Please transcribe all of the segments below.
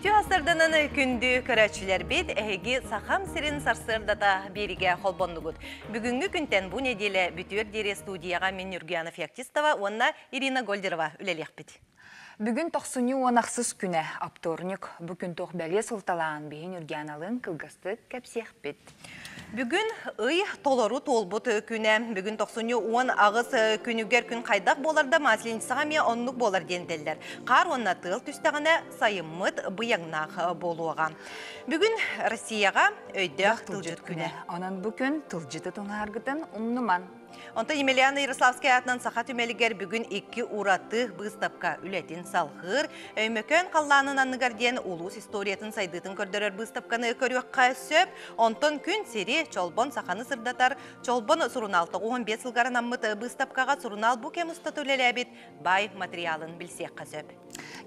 Бүтü asırdanın kündü körәçülер bit, әйгі сақам сирин сарсырдата беріге холбондығыд. Бүгінгі күнтен bu неделе бүтүер дере студияға мен Юргиана Феоктистова, онна Ирина Гольдерова үлелек бит. Бүгін тоқсыны онақсыз күні апторник, бүгін тоқ бәле сылталаған бейін Юргианалың кылгасты кәпсех бит. Бүгін ый толору толбут күнә. Бүгін тоқсыны он ағыз күнігер күн қайдақ боларда масленсіға ме онлық болар дентелдер. Қар онна тыл түстіғіне сайыммыт бұяңнақ болуға. Бүгін Россияға өйдіқ тылжыт күні. Онын бүгін тылжыты тұнарғытын ұмныман. Онта Емельяна Ярославская атынан сақат үмелігер бүгін 2 ураты бұстапқа үлетін салғыр. Өймөкөн қалланын анығарден улус историятын сайдытын көрдірер бұстапқаны көріққа сөп. Онтон күн сері чолбон сақаны сырдатар. Чолбон сұрыналты 15 жылғарын аммыт бұстапқаға сұрынал бұке мұстатулелі бай материалын білсек қасөп.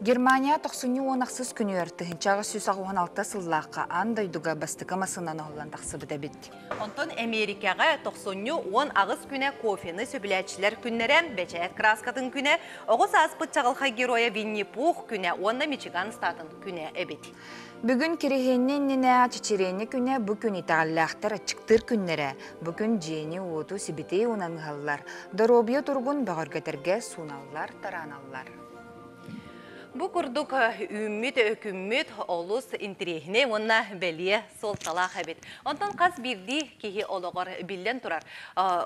Германия тоқсыны онақсыз күні өрті. Хинчағы 16 сыллаққа андайдуға бастықамасынан оғылан тақсы біді бітті. Онтон Америкаға тоқсыны 10 ағыз күні кофені сөбіләтшілер күннерен, бәчәйет краскатын күні, оғыз аспыт чағылға героя Винни-Пух күні, онна Мичиган статын күні әбет. Бүгін керегеннен ніне чечерені күні, бүгін итағаллақтар ачықтыр күннері, бүгін жені оту сібітей онаңғалылар, дұробия тұрғын бағыргетерге суналлар, тараналлар. Бу курдук үммит өкүммит олус интерегіне онна бәлие солтала қабет. Онтан қаз бірді кейі олығыр білден тұрар.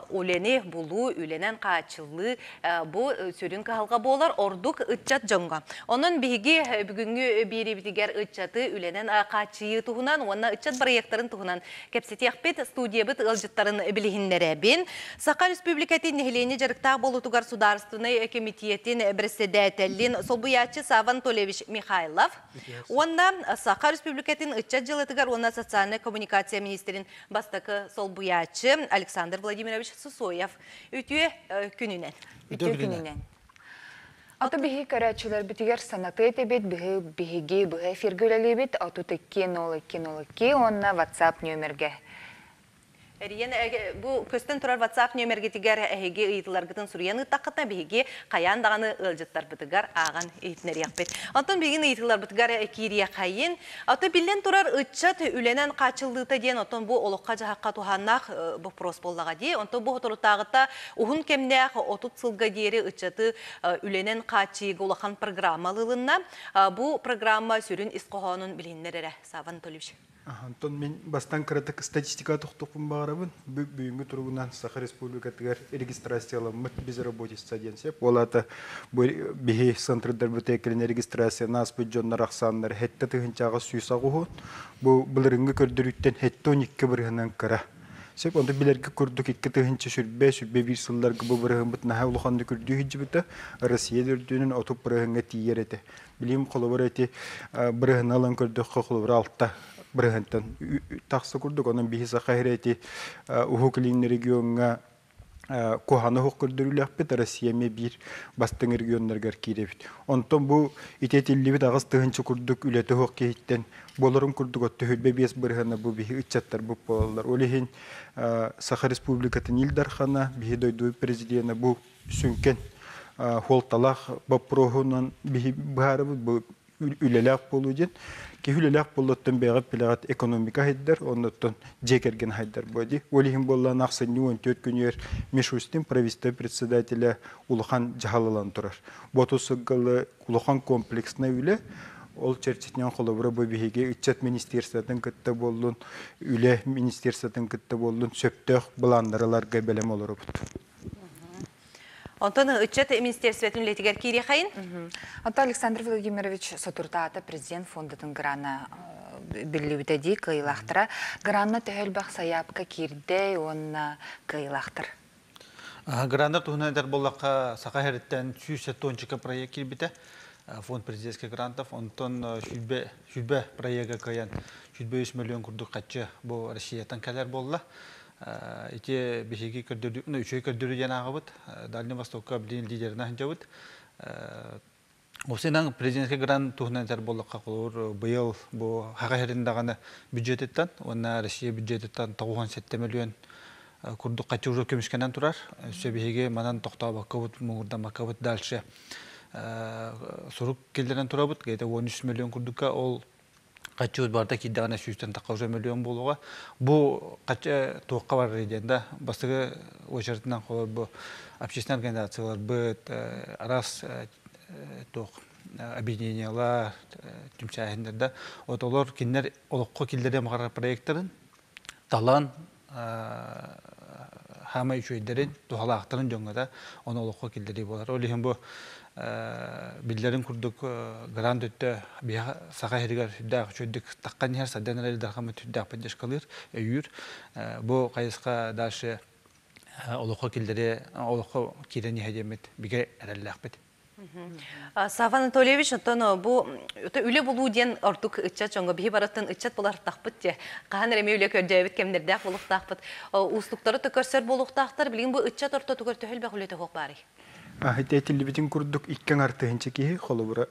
Олені бұлу, үленен қачылы, бұ сөрін қағалға болар ордук ұтчат жоңға. Onun бігі бүгінгі бері бітігер ұтчаты үленен қачıyı тұғынан, онна ұтчат проекттарын тұғынан кәпсеті ақпет студия бұт ұлжыттарын білігінлері бен. Сақа Республикатын нехелені жарықтақ болу тұғар сударыстыны комитетін бірседәтелін солбуячы Саван Толевич Михайлов. Онда Саха Республикатын ұтчат жылытығар, онда социальная коммуникация министерин бастықы солбуячы Александр Владимирович Сусоев. Үтіе күнінен. Үтіе күнінен. Аты бігі көрәтшілер бітігер санаты етебет, бігі фергілі бет, аты кинолы, онна WhatsApp нөмерге. Бу көстен турар WhatsApp нөмерге тигер әйге ыйтыларгытын сурияны таққытна бейге қаян дағаны ылжыттар бұтығар аған ыйтінер яқпет. Антон бейген ыйтылар бұтығар кирия қайын. Аты білден турар ұтчат үленен қачылдыта ден, антон бұл олыққа жағаққа туғаннақ бұл прос болдаға де. Антон бұл отырытағыта ұғын кемнәқ 30 сылға дері ұтчаты үленен қачыйғы олақан программалылынна. Бұл программа сүрін исқоғанын біліннер әрі. Саван Толевич. Антон, мен бастан кратық статистика тұқтықпын бағарабын. Бүгінгі тұрғынан Саха Республикатығар регистрацияланмыт без работе стаденсеп. Олаты бейі центрдар бұтекілін регистрация нас бүджонлар ақсанлар хетті тұғынчаға сүйса қоғын. Бұлырыңғы көрдіріттен хетті 12 бірғынан қара. Сеп, онда білерге көрдік 2 тұғынча сүрбе бір сылларға бұл бірғын бұт наға ұлықанды көрді хүджі бұты Россия дүрдінің отып бірғынға тиер еті. Білейім қолыбыр әте бірғын алан көрдік қолыбыр алтта. Бірғантан тақсы күрдік, оның бейсі қайреті ұхықлин регионға қоғаны ұқ күрдірілі ақпет, Россияме бір бастың регионларғар керебет. Онтан бұл итетілі бет ағыз тұғыншы күрдік үлеті ұқ кейттен болырын күрдік отты хөлбе бес бірғаны бұл бейі үтчаттар бұл болалар. Олеген Саха Республикатын илдархана, бейі дойдуы президиені бұл сүнкен холталақ бапроғынан бейі бағары бұл үлеләқ болу ден. Кехүлеләқ болуттан бәғіп піліғат экономика хайдар, оннаттан жекерген хайдар бөді. Олеген болуын ақсын 14 күнер Мишустин правительство председателя Улухан жағалылан тұрар. Ботусығылы Улухан комплексна үлі, ол черчетнен қолыбыры бөбеге үтчет министерствотын күтті болуын, үлі министерствотын күтті болуын, сөптөк бұландырыларға бәлем олары бұд. Онтон үтчет министерстветін летігер кейре қайын? Ата Александр Владимирович Сотуртаата президент фондатын грана білі кыйлақтыра. Гранна тәхіл бақ саяпқа керде, онна кыйлақтыр. Грандар тұхынайдар болаққа сақа әріттен 170 проект келбеті. Фонд президентский грантов, онтон шүлбе проекті қаян 3 миллион күрдік қатшы бұл Россиятан кәлер болла. Ите бихиги көрдүрү, үчөй көрдүрү жанагы бут, Дальний Востокка билин лидерина ханжабыт. Осенан президентке грант тухнантар боллакка колор быйыл бу хага хериндаганы бюджеттен, онна Россия бюджеттен 97 миллион курдук качуру көмүшкенен турар. Сөбиге манан токтоп акыбыт муңурда макабыт дальше. Сорук келдерен турабыт, гейде 13 миллион курдукка ол Kaçı barda ki dağına süsten takavza milyon buluğa. Bu kaçı toqqa var edende basığı ojartından qolar bu общественный организациялар bu aras toq объединениялар tümsahinderde otolor kinler oloqqa kildere maqara proyektlerin talan hama üçüydlerin tuhalaqtırın jöngada onu oloqqa kildere bolar. Olihin bu billerin kurduk grant ötte bir sağa herger hüdda çöydük takkan her sadan el darhamı hüdda paydaş kalır öýür bu qayısqa daşı oloqqa kildere oloqqa kireni hedemet bige erellaqbet. Сава Анатольевич, bu üle bulu diyen ortuk ıçat çoğunga bihi baratın ıçat bular taqpıt diye. Qahan reme üle körcevit kemlerde buluq taqpıt. Ustukları tökörser buluq taqtar bilin bu ıçat orta tökör töhel baq ülete hoq bari. Ahitaytilli bitin kurduk ikken artığınca ki xolubura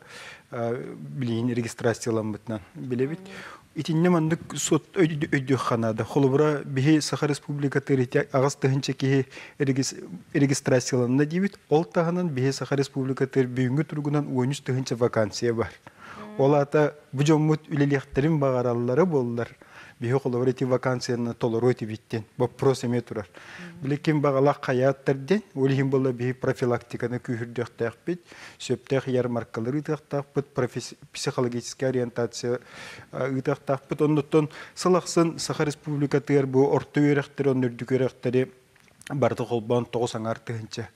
bilin registrasiyalanmıtnan bilebit. İtinne mandık sot öydü xanada. Xolubura bihi Saha Respublika teriti ağız tığınca ki registrasiyalanına diyebit. Ol tağının bihi Saha Respublika ter büyüngü turgunan 13 tığınca vakansiya var. Ola ata bu jommut üleliyakterin bağaralları bollar. Bihi xolubura eti vakansiyanına toloro eti bitten. Bu proseme turar. Bilekin bağala hayatlardan, olihim bolla bihi profilaktikana kühürdük taqbit, söptək yarmarkaları ıtaq taqbit, psikologическая ориентация ıtaq taqbit. Ondan salaqsın Saha Respublika ter bu orta öğrekleri, onurduk öğrekleri bardı kolban 90 artığınca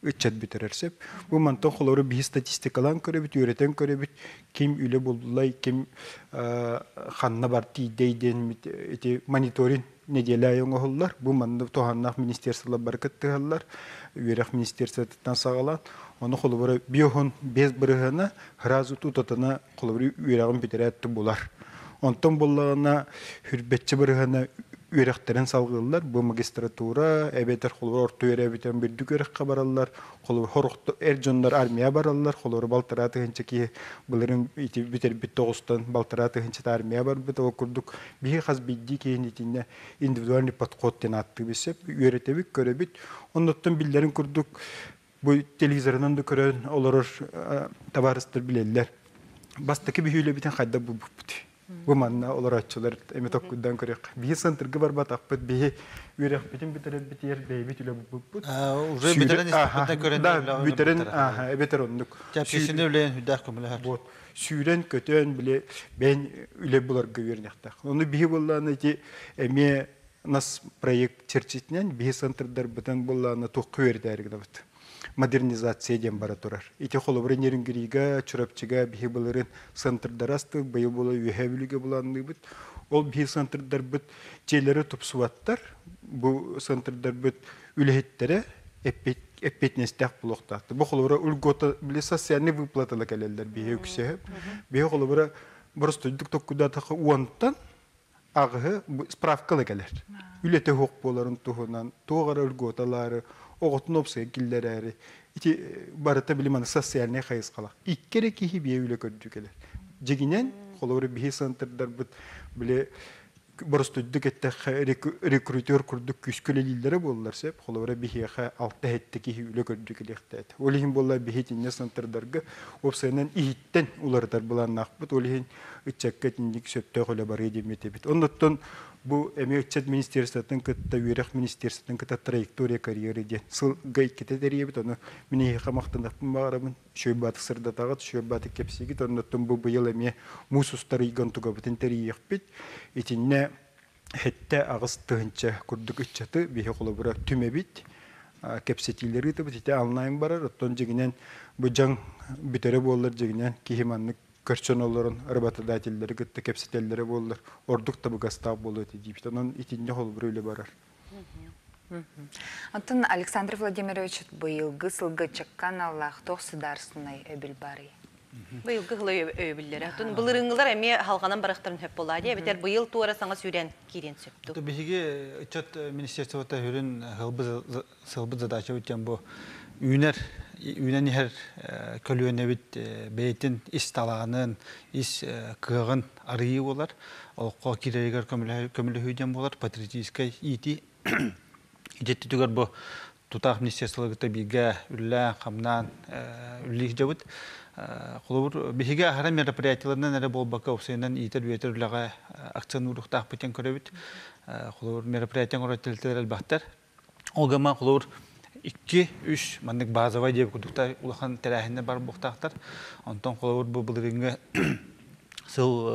ıçat bitirersep. Bu mantan xolubura bihi statistikalan körebit, öğreten körebit, kim üle bollulay, kim xanna bardı ideyden monitorin nedelay oğullar. Bu manda tohannak ministersiyala barkattıhallar. Üyerek ministersiyatından sağalan. Onu xolubura biyahun bez bırığına hırazı tutatına xolubura üyereğin bitiretti bular. Ondan bollağına hürbetçi bırığına üyereklerin salgılar. Bu magistratura, ebeter xolubura orta üyere biten bir dükörek kabarallar. Xolubura horukta erjonlar armiya barallar. Xolubura baltaratı hınca ki bunların biter bitti oğustan baltaratı hınca da armiya bar. Bu da okurduk. Bir xaz bildi ki nitinde individual nipat kodten attı bisep. Üyeretebik görebit. Ondan billerin kurduk. Bu televizorundan da gören olur tabarıstır bilirler. Bastaki bir hüyle biten xayda bu buti. Bu manna olur açılar emet okuddan körek. Bir santırgı var bataqpıt bir ürek bitin bitirer bitiyer beybit üle bu. Urre bitiren istipatna kören da bitiren ebeter onduk. Japsisinde üleyen hüdda kumulahar. Süren kötön bile ben üle bular gövernektak. Onu bihi bollağına ki eme nas proyekt çerçitinen bihi santırдар biten bollağına toqqu verdi bit. Modernizasiya diyen bara turar. İti xolubura nerin giriga, çurapçıga, bihi bularin santırdar astı, bayı bola üyevlüge bulandı bit. Ol bihi santırdar bit çeyleri tupsuvattar. Bu santırdar bit ülehittere epet nestek buluqtaktı. Bu xolubura ulgota bile sosyalni выплатылы kelelder bihi yüksehip. Bihi xolubura burastuduk tokkuda tağı uantan ağı spravkalı gelir. Ülete hoq boların tuğunan, tuğara ulgotaları, oğutun opsaya gillerleri. İti barata bilimanı sosyalne xayız qalaq. İkkere kihi biye üle kördükeler. Jeginen, xolubura bihi santırdar bit bile burastuduk ette rekrutör kurduk küskülelillere bollar sep. Xolubura bihi altta hette kihi üle kördükelektet. Olihin bollar bihi tinne santırdarga opsayanan ihitten ulardar bulan naqbıt. Olihin ıçakka tindik söpte xole barı demetebit. Ondan bu Emekçet Ministersiyatın kıtta, Üyerek Ministersiyatın kıtta trajektoriya kariyeri diye. Sıl gaykete deriyebit onu mine yıkamaktan akpın bağırabın. Şöy batık sırda tağıt, şöy batık kepsiyegit. Ondan bu yıl eme musustarı yıgantuga biten teriyekbit. İtinne hette ağız tığınca kurduk ıçatı. Bihe kolabura tümebit. Kepsetileri de bitite anlayın barar. Ondan jeginen bu can bitere bollar jeginen kihimanlık Kırçanoların arabatadatilleri gıttı kepsetelleri bollar. Orduk da bu gazta bolu deyip. Onun itince hol böyle barar. Антон Александр Владимирович быйылгы сылгы чыккан Аллах тоқсыдарсынай өбіл бары. Быйылгы хылы өбіллері. Бұлырыңылар әме халғанан барақтарын хөп болады. Бетер быйыл туара саңа сүйрен керен сөпту. Бихиге үчет министерствота хүрін сылбы задача өткен бұл үйнен her kölüğüne bit beytin istalağının kığın arıyı olar. Oqa kireger kömülü hüydem olar. Patriotiskay iti. Jetti tüger bu тутах министрлыгыта биге үллә камнан үллих жабыт. Холовур биге хара мероприятияларынан эре болбака усенен итер ветерләгә акцион урухтах битен көрөбит. Холовур мероприятияң орателтер албахтар. Олгама холовур 2-3 маннык базовый деп кудукта улахан терәһенне бар буктактар. Онтон холовур бу булырыңга сыл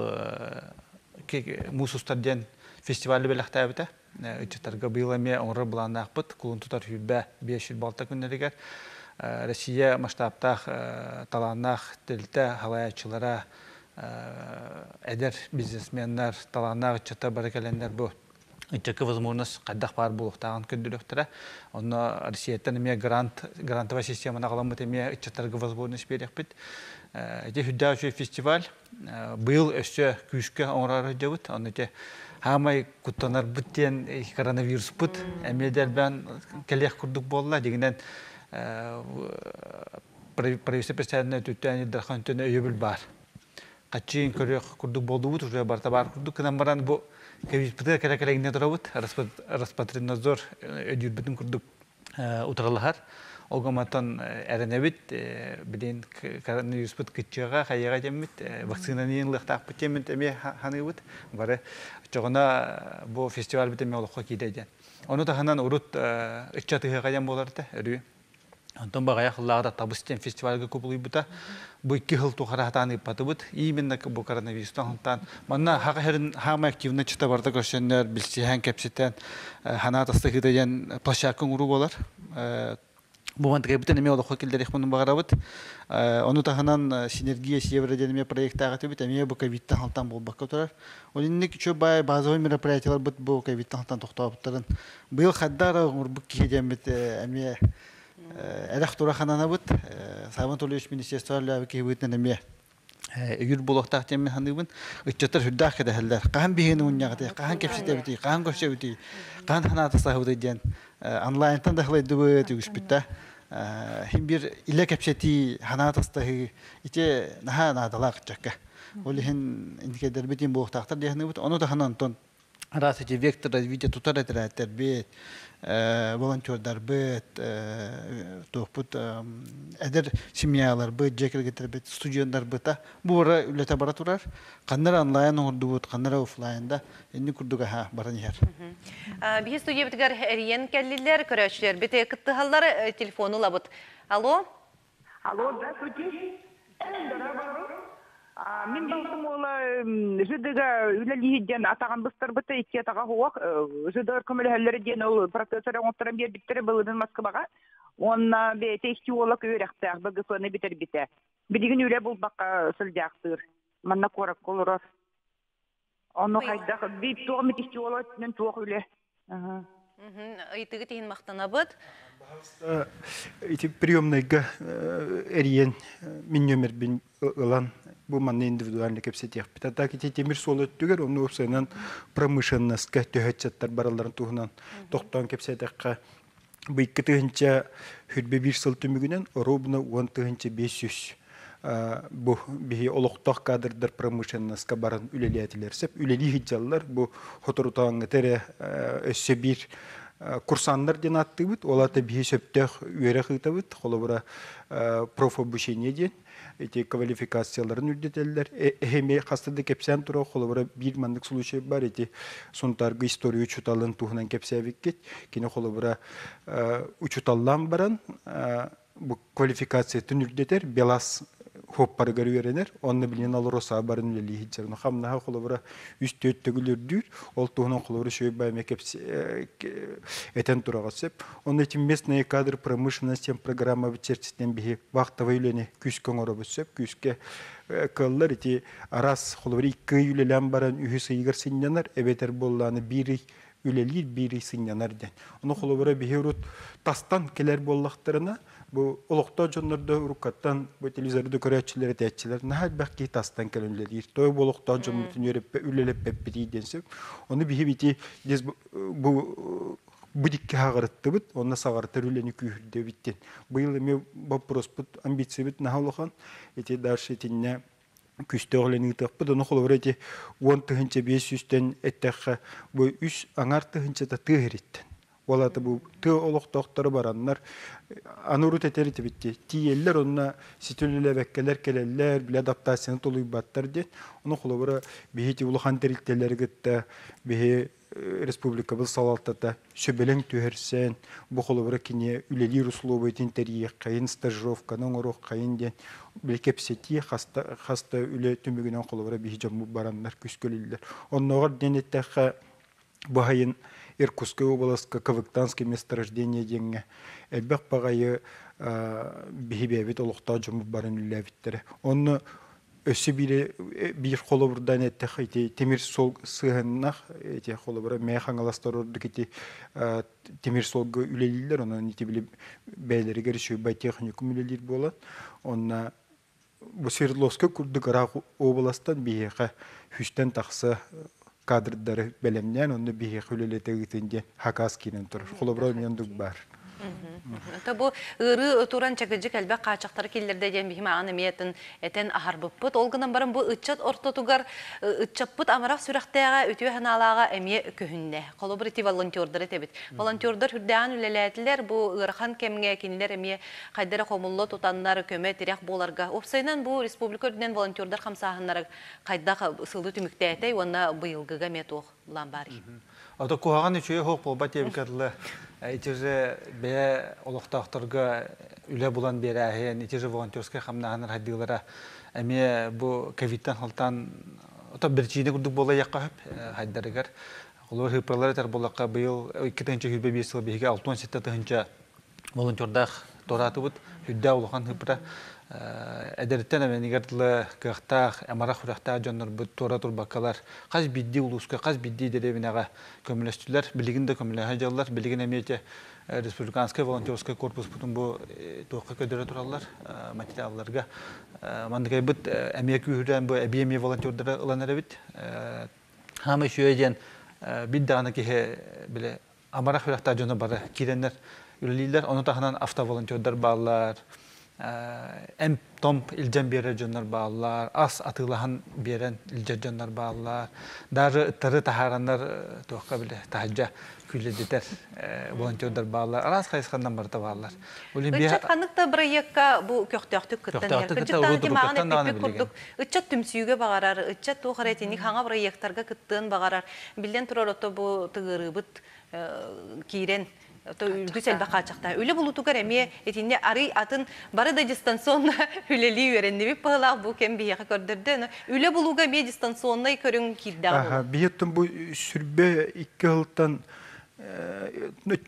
мусустарден фестиваль беләхтәбитә. Ичтәргә быйламия оры буланак бит, кулын тутар хүбә 5 балта көннәргә. Россия масштабта таланах телтә халаячылара әдер бизнесменнар таланах чата баракәләннәр бу. Ичәкә возможность кадах бар булыктаган көндүлектәре. Онны Россиядән мия грантовая системаны каламыт мия ичтәргә возможность берек бит. Эти хүдәүче фестиваль быел өсө күшкә орары җавыт. Аны те хамай куттанар биттен коронавирус бит. Әмедәр бән кәлек курдук болла дигәннән правительство представленное түттәне дәрхан төне өйбел бар. Качын көрөк курдук болду бут, уже барта бар курдук кынан баран бу кебиспетер керекелегине турабыт. Роспотребнадзор өдүр бүтүн курдук утыралар. Огаматан эренебит биден коронавирус бит кичәгә хаяга демит вакцинаның лыктак битемит эме ханыбыт. Бары чогына бу фестиваль битеме олукка кидәдән. Оны таханан урут иччатыга каян боларда өрү. Антон багая хылларда табыстен фестивальгә күплүй бута. Бу 2 ел тухаратаны патыбыт. Именно бу коронавирустан манна хакырын хама активны чыта барда көшәннәр билсеһән кепсетен ханатасты гыдән площадкаң уру болар. Бу мантыгы битен эме олы хокилдер ихмын багарабыт. Оны таханан синергия севреденме проекттагы бит эме бу ковидтан халтан болбакка турар. Олинник чө базовый мероприятиялар бит бу ковидтан халтан токтоптырын. Быел хаддара урбук кидем бит эме Элек тураханана бут, Сабан Толевич министрлыгы кебетен эме үйүр булактак темен ханыбын, үчтөр хүддак кедәһәлләр. Кан бигене уннягы, кан кепсете бит, кан көчө бит, кан ханаты сахыды дигән онлайнтан да хылайды бит үгүспитә. Хим бир иле кепсети ханатыстагы ите наха надалак чакка. Ол хин индикатор битин булактактар дигән бит, аны да ханантон Расыч вектор развития тутар этерәттер бит, волонтердар бит, топут эдер семьялар бит, жекергетер бит, студентлар бит. Бу ара үлете бара турар. Каннар онлайн ордубут, каннар офлайнда энди курдуга ха баран яр. Би студия биткәр эриен кәллиләр, көрәчләр бит кыттыһаллар телефоны лабыт. Алло? Алло, здравствуйте. Мен балсым ола жидыга үлелиһиден атаган быстар быта икки атага хуак жидыр көмөлһәлләре ден ул профессор оңтырын бер биттер булдын Москвага. Онна бе тести ола көрәктәк БГФны битер бите. Бидиген үле бул бакка сылдяктыр. Манна корак колорос. Оны кайда бит тугы тести ола мен тугы үле. Итиге тиһин мактанабыт. Эти приемныйга эриен мен номер бин ылан бу манна индивидуальный кепсетех. Питата кити темир солы түгер, оны опсайнан промышленностька төһәтчәттәр бараларын туһунан токтан кепсетекка бу 2 тыгынча хүдбе 1 сыл түмүгүнен ровно 10 тыгынча 500 бу бихи олуктак кадрдар промышленностька баран үлелиятилер сеп үлели хиджаллар бу хоторутаңы тере өссө бир курсандар ден аттыбыт, олата бихи сөптөх үйрі қытабыт, қолы профобучение ден, эти квалификацияларын үрдетелдер. Эхеме қастырды кепсен тұра, қолы бір мандық случай бар, эти сонтарғы история учуталын туғынан кепсәвік кет, кені қолы учуталлан баран, бұл квалификация түн үрдетер, белас хоппары көрі өренер, онны білген алыр оса барын үлелі хиджарыны. Қамнаға қолы үст-төт төгілердір, ол туғынан қолы шөй байме әтен тұрағы сеп. Оны этим местные кадры промышленности программа вычерчетен бігі вақтава үлені күскен оры бүсіп, күске кыллар, эти арас қолы 2 үлелен баран үйі сыйғыр сынянар, әбетер болланы бірі үлелер, бірі сынянар ден. Оны қолы бігі тастан келер боллақтарына, bu olukta jonlarda urukattan bu televizörde көрәчиләр тәчиләр нәһәт бәкки тастан кәлемләр. Той болукта jonmutun йөреп үлелеп бәппи дигәнсә, аны бихи бити бу будикке хагарытты бит, онна сагарытыр үләне күрдә биттен. Быел ме вопрос бит амбиция бит нәһәлган, эти дальше тинне күстөгөлөнү таппы, оны холор эти 10 500-тен эттәхә бу 3 аңар тыгынча да тыгырыттан. Олаты бу ты олоқтоқтары бараннар анурут этери тибитти. Тиеллер онна ситүлле беккелер келеллер, бил адаптацияны толуйбаттар де. Оны холобара бихити улахан терилтелер гытта, бихи республика был салалтата сөбелең түһәрсән бу холобара кине үлели русловый интерьер кайын стажировка ноңорох кайын ден билкепсети хаста үле түмүгүнөн холобара бихи жаму бараннар күскөлүллер. Онногор денеттәхә бахайын Иркутской области, Кавыктанский месторождение деньги. Элбек пагайы бихибевит олуқта жуму барын үлләвиттері. Оны өсі бір холобурдан әттіқ темір сол сығыннақ, холобура мәйхаңаластар орды кеті темір солғы үлелілер, оны нете білі бәйлері кәріші бай техникум үлелер болады. Оны бұл Свердловскі күрдік Арақ областан бейеқі хүштен тақсы кадрдары белемнен, оны бейе хүлелеті ғытынде хакас кейінен тұр. Холобура мендік бар. Табу ыры туран чагыжык әлбәк качактары киллерде ден бихима аны метен этен ахарбыппыт. Олгынан барын бу ытчат ортотугар ытчаппыт амарак сүрәхтәгә үтү ханалага эме көһүнне. Коллаборатив волонтердары тебит. Волонтердар хүрдән үлеләтләр бу ырхан кемгә кинләр эме кайдара комуллы тутаннар көмө тирәк боларга. Опсайнан бу республика үрдән волонтердар хамсаһыннар кайда сылды түмүктәтәй, онна быелгыга метох ламбари. Ата куаган үче хок болбат ебикатлы. Итеже бе олоқтақтарға үле булан берәһен, итеже волонтерская хамнаханар хаддылара. Әме бу ковидтан халтан ата берчине күрдүк бола якка хаддарыгар. Олар хыпралар тар болакка быел 2-нче хүлбе бесел беге 67-нче волонтердар торатыбыт хүддә улган хыпра. Әдәрттән әмәнигәртле кахтах амара хурахта җаннар бу тора турбакалар каз бидди улуска каз бидди деревинага көмөлөстүләр билигиндә көмөлә җаллар билигин әмәте республиканская волонтерская корпус бутун бу тоққа көдөрә туралар материалларга мандыгай бит әмәк үһүдән бу әбиеме волонтерлары ыланыр бит һәм шуйдән бидданы ки биле амара хурахта җаннар бара киреннәр үлелиләр аны тахынан автоволонтерлар баллар Әм томп илжен берер жондар bağlar, as atılağın beren iljer jондар bağlar, даже tarı taharanlar toqqa bile tahajja küllediler volonterlar bağlar, aras kayıskandan barda bağlar. Üçet kanıkta proyekka bu köktüktük kıttan yer. Kıcıttan kimağın epik kurduk. Üçet tümsüyüge bağarar, üçet toğaretini hana proyektarga kıttığın bağarar. Bilden turarotto bu tığırıbıt kiren. Güzel bakacakta. Öyle bulutugar emiye etinde arı atın barı da distansiyonla üleli öğrendi bir pahla bu kem bir yaka gördürdü. Öyle buluga bir distansiyonla körün kirda. Aha, biyetim bu sürbe iki yıldan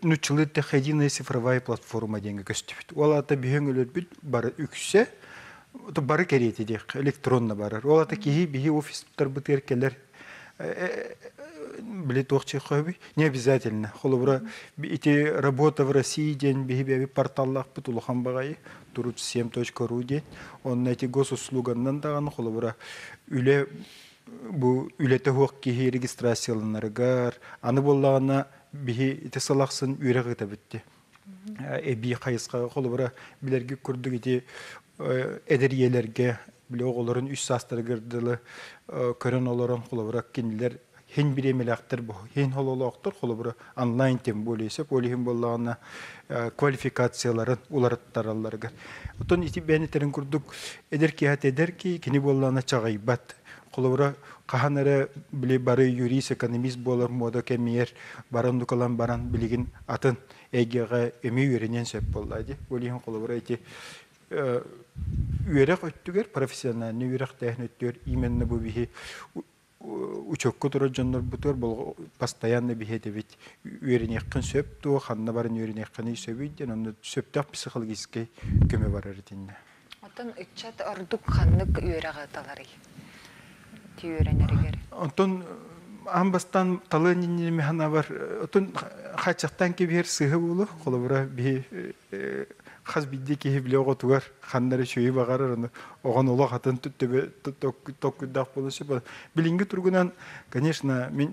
nüçlütte hedine sifravay platforma denge gösterdi. Ola da bir hüngülür bir barı ükse, o barı keriyeti dek elektronla barı. Ola da ki bir ofis tarbıtır keller. Билет оқчиқаби не обязательно. Холобра эти работа в России день бихи порталлах путулхан багай turut7.ru ден. Он эти госуслуганнан даган холобра үле бу үлете хоқ ки регистрацияланаргар аны боллагана бихи эти салахсын үрәгә табитте. Эби кайыска холобра билерге күрдүк эти эдериелерге биле оголорун 3 састыр гырдылы көрөн олорон холобра кинилер Hen bir emelaktır bu. Hen hololoqtır холобра онлайн тем болесе, полихим боллағына квалификацияларын уларыттараларга. Отон ити бәнетерін күрдік, eder ki, kini боллағына чағайбат. Холобра қаханары біле бары юрист, экономист болар, мода кемиер, баран дұқалан баран білеген атын әгеға өме үйренен сөп боллайды. Полихим холобра ити үйрек өттігер, профессиональный үйрек тәхін өттігер, именно бұл бейі Учокку турар жоннор бутур бол постоянно бихете бит үйренеккин сөп ту ханна барын үйренеккин сөбүйден онда сөптак психологический көмө барар динне. Отон үчет ордук ханнык үйрәгә талары. Ти үйренергер. Онтон амбастан талынын механа бар. Отон хачактан кебер сыгы болу, колобра би хаз бидде ки билего тугар ханнары шөй багарар аны оган ола хатын түттебе токкудак болушу билинге тургунан конечно мен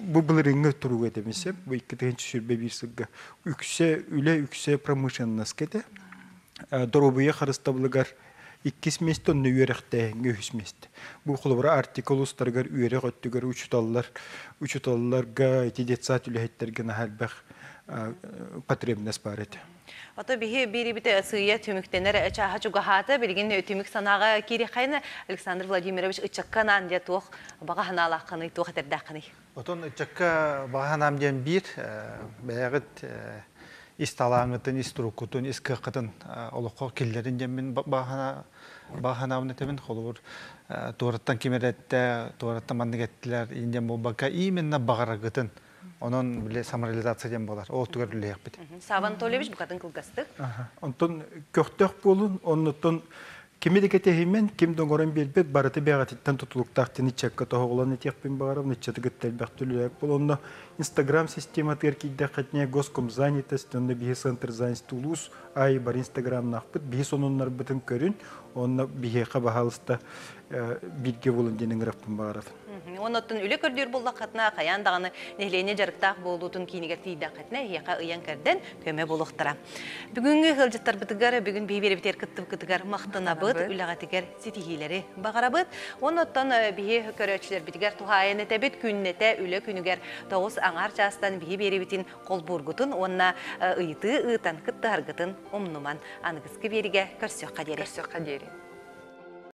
бу билинге туруга демесе бу 2-нче сүрбе бирсиге үксе үле үксе промышленность кете доробуя харыстаблыгар 2 местон нөйрәхтә гөһүс мест бу холбара артикулустаргар үйрәк өттүгөр учуталларга эти детсат үләһеттерге нахалбах потребность бар эти. Ото биһи бирибите сыя түмүктенер чаха чугахата билгин түмүк санага кири хайна Александр Владимирович ычакканан де туох бага ханалакканы туох тердакканы. Отон ычакка баганам ден бир бәягыт исталаңытын иструкутун искыкытын олоққа киллерин ден баганамны темен холур туураттан кимеретте туураттан мандыгеттилер инден болбака именно багарагытын онон биле самореализация ден болар. Ол түгерлек бит. Саван Анатольевич букатын кылгасты. Онтон көктөк болун, оннотон кимедикетехимен ким доңгорон билбет барыты бягатыттан тутулуктактын ичекке тоголан этекпин багарам нечетигеттел бактүлүк болонно Инстаграм система теркийде катне Госкомзанятость, онно бии центр занятости Тулуз, ай бар Инстаграм нахпыт, бии сонуннар бүтүн көрүн, онно бии кабахалыста бирге болун денин раппын багарам. Оноттун үле көрдүр буллак катна каян даганы нехлене жарыктак болдутун кинигер тийде катна яка ыян керден көмө болуктара. Бүгүнгү хылжыттар бытыгар бүгүн бии бериптер кыттыгар мактанабыт, үлегатигер ситихилери багарабыт. Оноттон бии көрөчүлөр битигер тухайны тебит күннете үле күнүгер тогуз аңар частан бии берибитин кол бургутун, онна ыйты ытан кыттаргытын омнуман аныгыскы бериге көрсөк кадери.